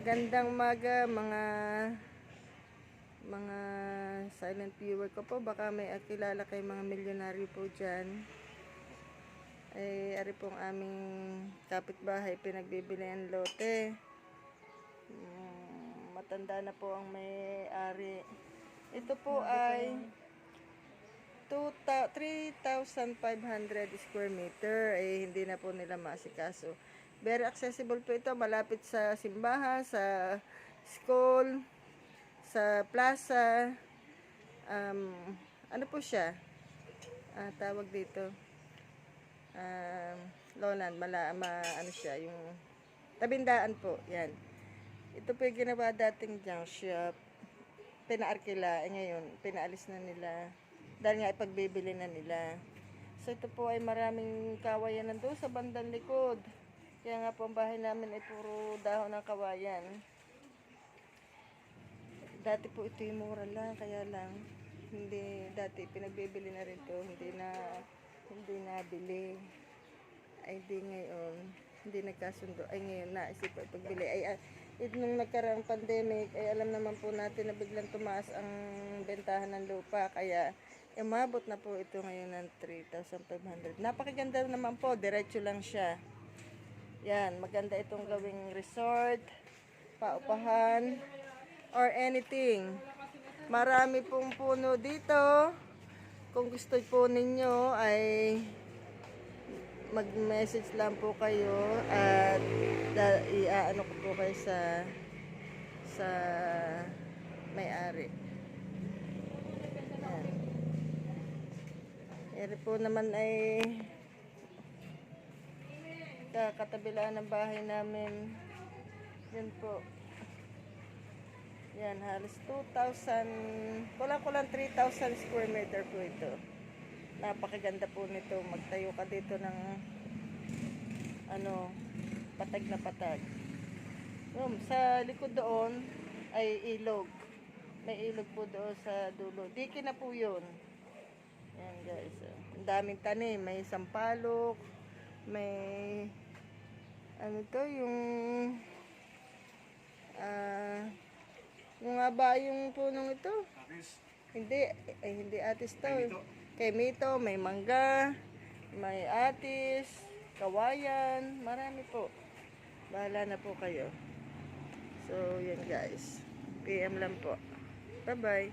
Gandang umaga mga silent viewer ko po. Baka may kilala kay mga milyonaryo po dyan. Ay, ari pong aming kapitbahay, pinagbibili ang lote. Matanda na po ang may-ari. Ito po ay 3,500 square meter. Eh, hindi na po nila maasikaso. Very accessible po ito. Malapit sa simbahan, sa school, sa plaza. Ano po siya? Tawag dito. Lowland. Ano siya? Yung tabindaan po. Yan. Ito po yung ginawa dating junk shop. Pinaarkila. Ngayon, pinaalis na nila. Dahil nga ipagbibili na nila. So, ito po ay maraming kawayan nandun sa bandang likod. Kaya nga po ang bahay namin ay puro dahon ng kawayan. Dati po ito yung mura lang, kaya lang hindi, dati pinagbibili na rin to, hindi nabili. Ay di ngayon, hindi nagkasundo. Ay ngayon naisip ko pagbili. Ay nung nagkarang pandemic, ay alam naman po natin na biglang tumaas ang bentahan ng lupa, kaya umabot na po ito ngayon ng 3,500. Napakaganda naman po, diretso lang siya. Yan, maganda itong gawing resort, paupahan, or anything. Marami pong puno dito. Kung gusto po ninyo ay mag-message lang po kayo at iaano ko po kayo sa may-ari. Eri po naman ay katabilaan ng bahay namin. Yan po. Yan, halos 2,000, kulang-kulang 3,000 square meter po ito. Napakaganda po nito. Magtayo ka dito ng patag na patag. Sa likod doon ay ilog. May ilog po doon sa dulo. Diki na po yun. Yan guys. Ang daming tanim. May sampalok. May yung nga ba yung punong ito? Atis? Hindi atis to. Kay Mito, may mangga, may atis, kawayan, marami po. Bahala na po kayo. So, yan guys. PM lang po. Bye-bye.